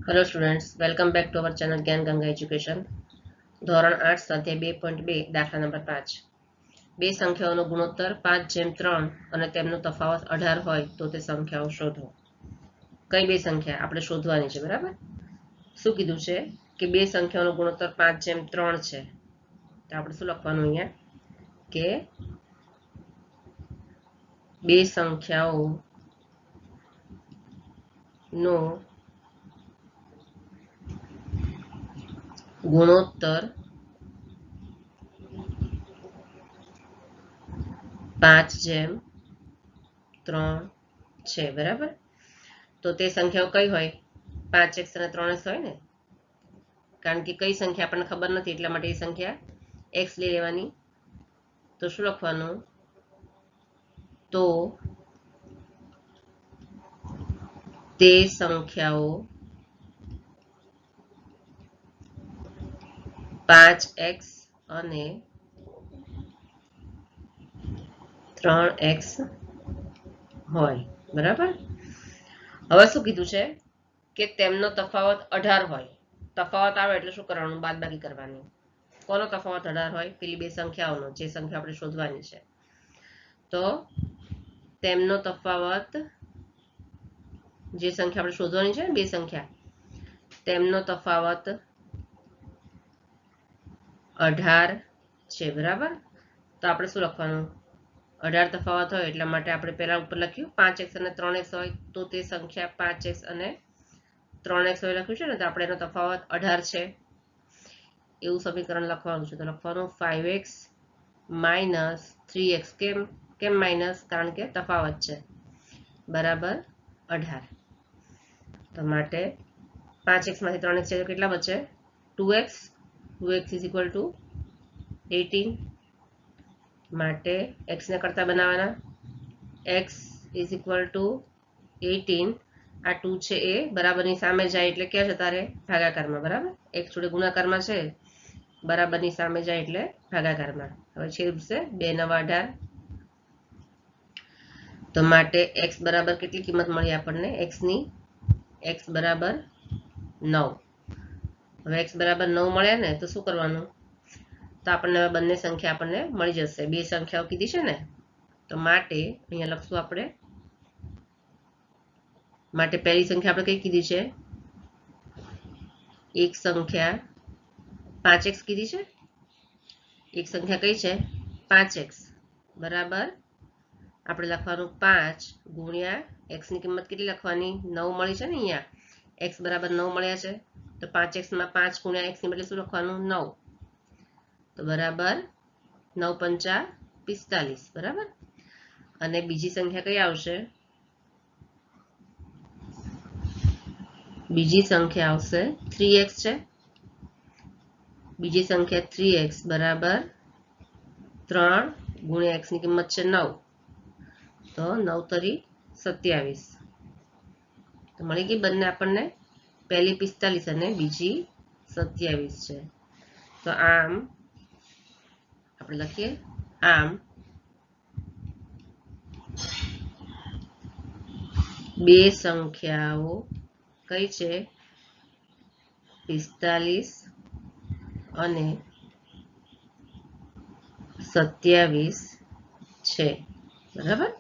Hello students, welcome back to our channel જ્ઞાન Ganga education. ધોરણ 8 સ્વાધ્યાય 2.2 દાખલા નંબર 5. બે સંખ્યાઓનો ગુણોત્તર 5:3 અને તેમનો તફાવત 18 હોય તો તે સંખ્યાઓ શોધો. કઈ બે સંખ્યા આપણે શોધવાની છે, બરાબર? શું કીધું છે કે બે સંખ્યાઓનો ગુણોત્તર 5:3 છે. તો આપણે શું લખવાનું અહીંયા કે બે સંખ્યાઓનો ગુણોત્તર 5:3 છે, બરાબર? તો તે સંખ્યાઓ કઈ હોય? 5x અને 3x હોય ને, કારણ કે કઈ સંખ્યા આપણને ખબર નથી એટલા માટે એ સંખ્યા x લઈ લેવાની. તો શું લખવાનું? તો તે સંખ્યાઓ 5x અને 3x હોય, બરાબર? હવે શું કીધું છે કે તેમનો તફાવત 18 હોય. તફાવત આવે એટલે શું કરવાનું? બાદબાકી કરવાની. કોનો તફાવત 18 હોય? પેલી બે સંખ્યાઓનો, જે સંખ્યા આપણે શોધવાની છે. તો તેમનો તફાવત, જે સંખ્યા આપણે શોધવાની છે, બે સંખ્યા, તેમનો તફાવત 18 છે, બરાબર? તો આપણે શું લખવાનું? 18 તફાવત હોય એટલા માટે આપણે પહેલા ઉપર લખ્યું 5x અને 3x હોય તો તે સંખ્યા 5x અને 3x હોય લખ્યું છે ને, તો આપણે એનો તફાવત 18 છે એવું સમીકરણ લખવાનું છે. તો લખવાનું 5x માઇનસ 3x. કેમ માઇનસ? કારણ કે તફાવત છે, બરાબર 18. તો માટે 5x માંથી 3x છે તો કેટલા બચે? 2x. 2x is equal to 18. માટે x ને કરતા બનાવવાના. x is equal to 18. આ 2 છે એ બરાબરની સામે જાય એટલે ક્યાં જતા રહે? ભાગાકારમાં, બરાબર? x જોડે ગુણાકારમાં છે, બરાબરની સામે જાય એટલે ભાગાકારમાં. હવે છેદ ઉડશે, 2 × 9 = 18. તો માટે x બરાબર કેટલી કિંમત મળી આપણને? x ની x બરાબર 9. હવે x બરાબર 9 મળ્યા ને, તો શું કરવાનું? તો આપણને હવે બંને સંખ્યા આપણને મળી જશે. બે સંખ્યાઓ કીધી છે ને, તો માટે અહીંયા લખશું આપણે. માટે પહેલી સંખ્યા આપણે કઈ કીધી છે? એક સંખ્યા 5x કીધી છે. એક સંખ્યા કઈ છે? 5x, બરાબર. આપણે લખવાનું 5 ગુણ્યા x ની કિંમત કેટલી લખવાની? 9 મળી છે ને અહીંયા. x બરાબર 9 મળ્યા છે, તો 5x માં 5 ગુણ્યા x ની બદલે શું લખવાનું? 9. તો બરાબર 9 × 5 = 45, બરાબર. અને બીજી સંખ્યા કઈ આવશે? બીજી સંખ્યા આવશે 3x છે. બીજી સંખ્યા 3x બરાબર 3 ગુણ્યા x ની કિંમત છે 9, તો 9 × 3 = 27. તો મળી ગઈ બંને આપણને, પહેલી 45 અને બીજી 27 છે. તો આમ આપણે લખીએ, આમ બે સંખ્યાઓ કઈ છે? 45 અને 27 છે, બરાબર.